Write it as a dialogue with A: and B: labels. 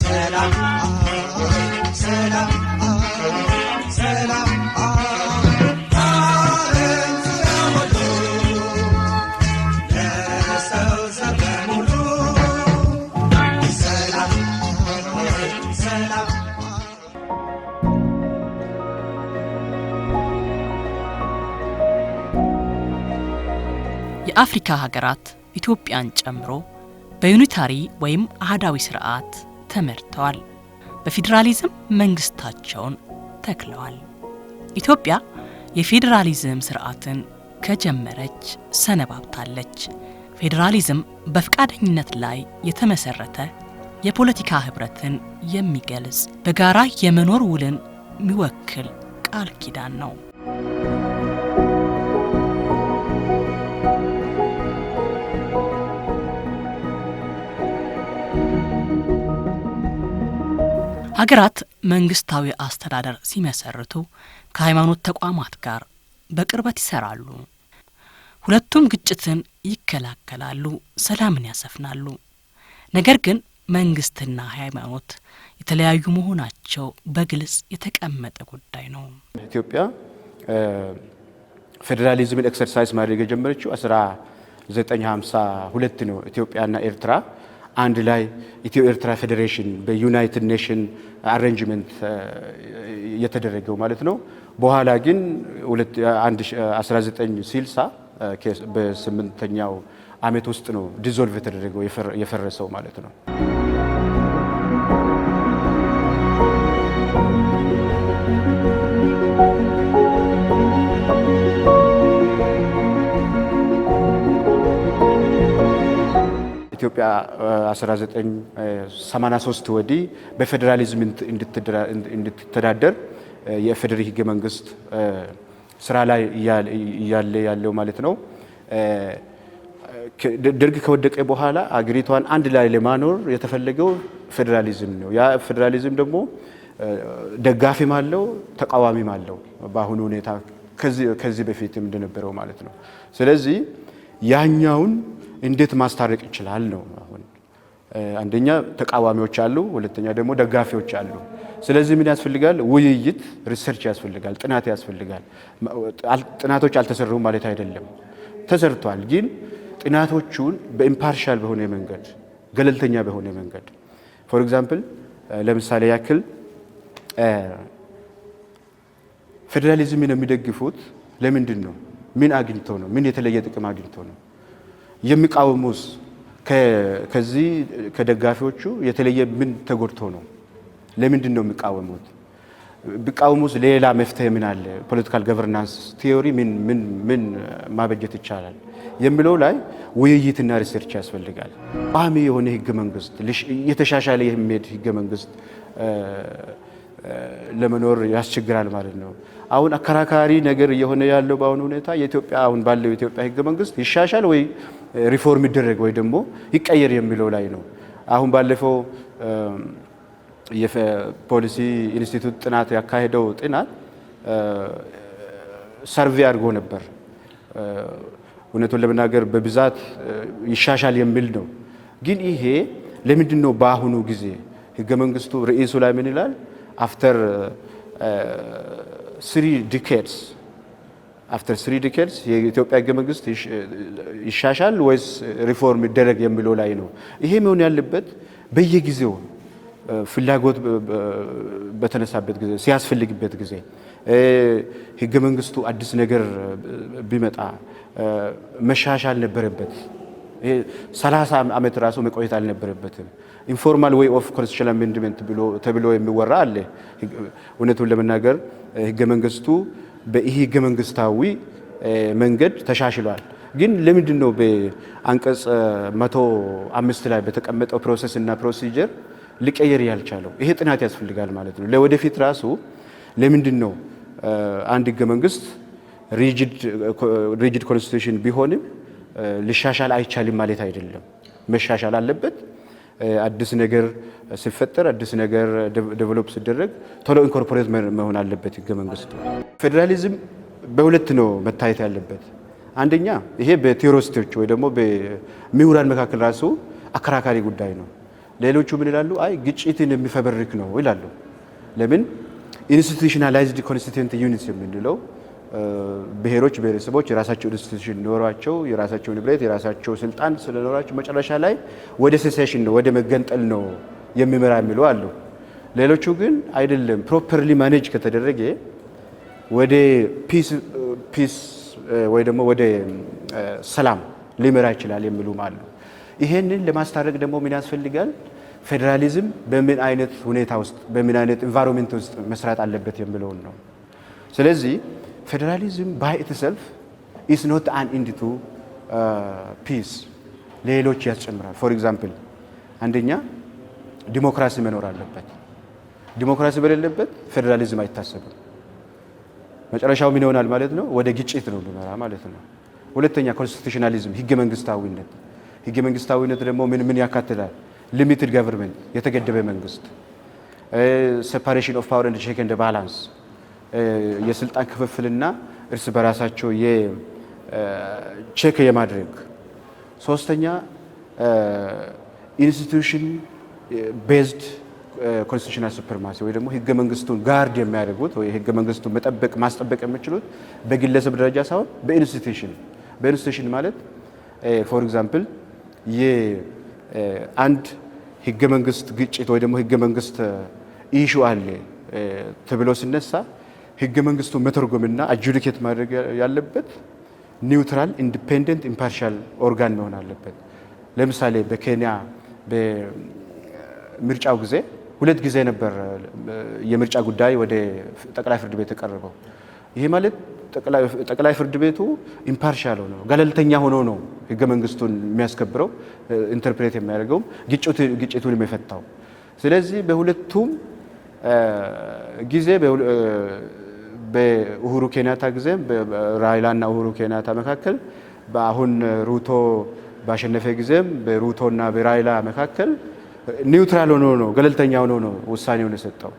A: ሰላም ሰላም ሰላም
B: የአፍሪካ ሀገራት ኢትዮጵያን ጨምሮ በዩኒታሪ ወይም አህዳዊ ስርዓት ተመርተዋል። በፌዴራሊዝም መንግስታቸውን ተክለዋል። ኢትዮጵያ የፌዴራሊዝም ስርዓትን ከጀመረች ሰነባብታለች። ፌዴራሊዝም በፍቃደኝነት ላይ የተመሰረተ የፖለቲካ ህብረትን የሚገልጽ በጋራ የመኖር ውልን የሚወክል ቃል ኪዳን ነው። ሀገራት መንግስታዊ አስተዳደር ሲመሰርቱ ከሃይማኖት ተቋማት ጋር በቅርበት ይሰራሉ። ሁለቱም ግጭትን ይከላከላሉ፣ ሰላምን ያሰፍናሉ። ነገር ግን መንግስትና ሃይማኖት የተለያዩ መሆናቸው በግልጽ የተቀመጠ ጉዳይ ነው።
C: ኢትዮጵያ ፌዴራሊዝምን ኤክሰርሳይዝ ማድረግ የጀመረችው 1952 ነው። ኢትዮጵያና ኤርትራ አንድ ላይ ኢትዮ ኤርትራ ፌዴሬሽን በዩናይትድ ኔሽን አሬንጅመንት የተደረገው ማለት ነው። በኋላ ግን 1960 በ8ኛው ዓመት ውስጥ ነው ዲዞልቭ የተደረገው የፈረሰው ማለት ነው። ኢትዮጵያ 1983 ወዲህ በፌዴራሊዝም እንድትተዳደር የፌዴራል ህገ መንግስት ስራ ላይ ያለው ማለት ነው። ደርግ ከወደቀ በኋላ አገሪቷን አንድ ላይ ለማኖር የተፈለገው ፌዴራሊዝም ነው። ያ ፌዴራሊዝም ደግሞ ደጋፊም አለው ተቃዋሚም አለው በአሁኑ ሁኔታ ከዚህ በፊትም እንደነበረው ማለት ነው። ስለዚህ ያኛውን እንዴት ማስታረቅ ይችላል ነው። አሁን አንደኛ ተቃዋሚዎች አሉ፣ ሁለተኛ ደግሞ ደጋፊዎች አሉ። ስለዚህ ምን ያስፈልጋል? ውይይት፣ ሪሰርች ያስፈልጋል፣ ጥናት ያስፈልጋል። ጥናቶች አልተሰሩም ማለት አይደለም፣ ተሰርቷል። ግን ጥናቶቹን በኢምፓርሻል በሆነ መንገድ፣ ገለልተኛ በሆነ መንገድ ፎር ኤግዛምፕል ለምሳሌ ያክል ፌዴራሊዝምን የሚደግፉት ለምንድን ነው? ምን አግኝቶ ነው? ምን የተለየ ጥቅም አግኝቶ ነው? የሚቃወሙስ ከዚህ ከደጋፊዎቹ የተለየ ምን ተጎድቶ ነው? ለምንድን ነው የሚቃወሙት? ቢቃወሙስ ሌላ መፍትሄ ምን አለ? ፖለቲካል ገቨርናንስ ቲዮሪ ምን ማበጀት ይቻላል የሚለው ላይ ውይይትና ሪሰርች ያስፈልጋል። ቋሚ የሆነ ህገ መንግስት፣ የተሻሻለ የሚሄድ ህገ መንግስት ለመኖር ያስቸግራል ማለት ነው። አሁን አከራካሪ ነገር እየሆነ ያለው በአሁኑ ሁኔታ የኢትዮጵያ አሁን ባለው የኢትዮጵያ ህገ መንግስት ይሻሻል ወይ ሪፎርም ይደረግ ወይ ደግሞ ይቀየር የሚለው ላይ ነው። አሁን ባለፈው የፖሊሲ ኢንስቲትዩት ጥናት ያካሄደው ጥናት ሰርቬይ አድርጎ ነበር። እውነቱን ለመናገር በብዛት ይሻሻል የሚል ነው። ግን ይሄ ለምንድን ነው በአሁኑ ጊዜ ህገ መንግስቱ ርዕሱ ላይ ምን ይላል? after 3 decades የኢትዮጵያ ህገ መንግስት ይሻሻል ወይስ ሪፎርም ይደረግ የሚለው ላይ ነው። ይሄ መሆን ያለበት በየጊዜው ፍላጎት በተነሳበት ጊዜ፣ ሲያስፈልግበት ጊዜ ህገ መንግስቱ አዲስ ነገር ቢመጣ መሻሻል ነበረበት። 30 ዓመት ራሱ መቆየት አልነበረበትም። ኢንፎርማል ዌይ ኦፍ ኮንስቲቱሽናል አሜንድመንት ተብሎ የሚወራ አለ። እውነቱን ለመናገር ህገ መንግስቱ በይህ ህገ መንግስታዊ መንገድ ተሻሽሏል። ግን ለምንድን ነው በአንቀጽ 105 ላይ በተቀመጠው ፕሮሰስ እና ፕሮሲጀር ሊቀየር ያልቻለው? ይሄ ጥናት ያስፈልጋል ማለት ነው። ለወደፊት ራሱ ለምንድን ነው አንድ ህገ መንግስት ሪጂድ ኮንስቲቱሽን ቢሆንም ሊሻሻል አይቻልም ማለት አይደለም። መሻሻል አለበት። አዲስ ነገር ሲፈጠር፣ አዲስ ነገር ዴቨሎፕ ሲደረግ ቶሎ ኢንኮርፖሬት መሆን አለበት ህገ መንግስቱ። ፌዴራሊዝም በሁለት ነው መታየት ያለበት። አንደኛ ይሄ በቴዎሪስቶች ወይ ደግሞ በምሁራን መካከል ራሱ አከራካሪ ጉዳይ ነው። ሌሎቹ ምን ይላሉ? አይ ግጭትን የሚፈበርክ ነው ይላሉ። ለምን ኢንስቲቱሽናላይዝድ ኮንስቲቱዌንት ዩኒትስ የምንለው ብሔሮች ብሔረሰቦች የራሳቸው ኢንስቲቱሽን ኖሯቸው የራሳቸው ንብረት የራሳቸው ስልጣን ስለኖራቸው መጨረሻ ላይ ወደ ሴሴሽን ነው ወደ መገንጠል ነው የሚመራ የሚሉ አሉ። ሌሎቹ ግን አይደለም ፕሮፐርሊ ማኔጅ ከተደረገ ወደ ፒስ ወይ ደግሞ ወደ ሰላም ሊመራ ይችላል የሚሉም አሉ። ይሄንን ለማስታረቅ ደግሞ ምን ያስፈልጋል? ፌዴራሊዝም በምን አይነት ሁኔታ ውስጥ በምን አይነት ኢንቫይሮንመንት ውስጥ መስራት አለበት የሚለውን ነው። ስለዚህ ፌዴራሊዝም ባይ ኢትሰልፍ ኢዝ ኖት አን ኢንድ ቱ ፒስ ሌሎች ያስጨምራል። ፎር ኤግዛምፕል አንደኛ ዲሞክራሲ መኖር አለበት። ዲሞክራሲ በሌለበት ፌዴራሊዝም አይታሰብም። መጨረሻው ምን ይሆናል ማለት ነው? ወደ ግጭት ነው የሚመራ ማለት ነው። ሁለተኛ ኮንስቲቱሽናሊዝም ህገ መንግስታዊነት። ህገ መንግስታዊነት ደግሞ ምን ያካትታል? ሊሚትድ ገቨርንመንት የተገደበ መንግስት፣ ሴፓሬሽን ኦፍ ፓወር ኤንድ ቼክ ኤንድ ባላንስ የስልጣን ክፍፍልና እርስ በራሳቸው የቼክ የማድረግ። ሶስተኛ ኢንስቲቱሽን ቤዝድ ኮንስቲቱሽናል ሱፕሪማሲ ወይ ደግሞ ህገ መንግስቱን ጋርድ የሚያደርጉት ወይ ህገ መንግስቱን ማስጠበቅ የሚችሉት በግለሰብ ደረጃ ሳይሆን በኢንስቲቱሽን። በኢንስቲቱሽን ማለት ፎር ኤግዛምፕል የአንድ ህገ መንግስት ግጭት ወይ ደግሞ ህገ መንግስት ኢሹ አለ ተብሎ ሲነሳ ህገ መንግስቱን መተርጎምና አጁዲኬት ማድረግ ያለበት ኒውትራል ኢንዲፔንደንት ኢምፓርሻል ኦርጋን መሆን አለበት። ለምሳሌ በኬንያ በምርጫው ጊዜ 2 ጊዜ ነበር የምርጫ ጉዳይ ወደ ጠቅላይ ፍርድ ቤት የቀረበው። ይሄ ማለት ጠቅላይ ፍርድ ቤቱ ኢምፓርሻል ሆኖ ገለልተኛ ሆኖ ነው ህገ መንግስቱን የሚያስከብረው ኢንተርፕሬት የሚያደርገው ግጭቱን የሚፈታው። ስለዚህ በሁለቱም ጊዜ በኡሁሩ ኬንያታ ጊዜ በራይላና ኡሁሩ ኬንያታ መካከል በአሁን ሩቶ ባሸነፈ ጊዜም በሩቶና በራይላ መካከል ኒውትራል ሆኖ ነው ገለልተኛ ሆኖ ነው ውሳኔውን የሰጠው።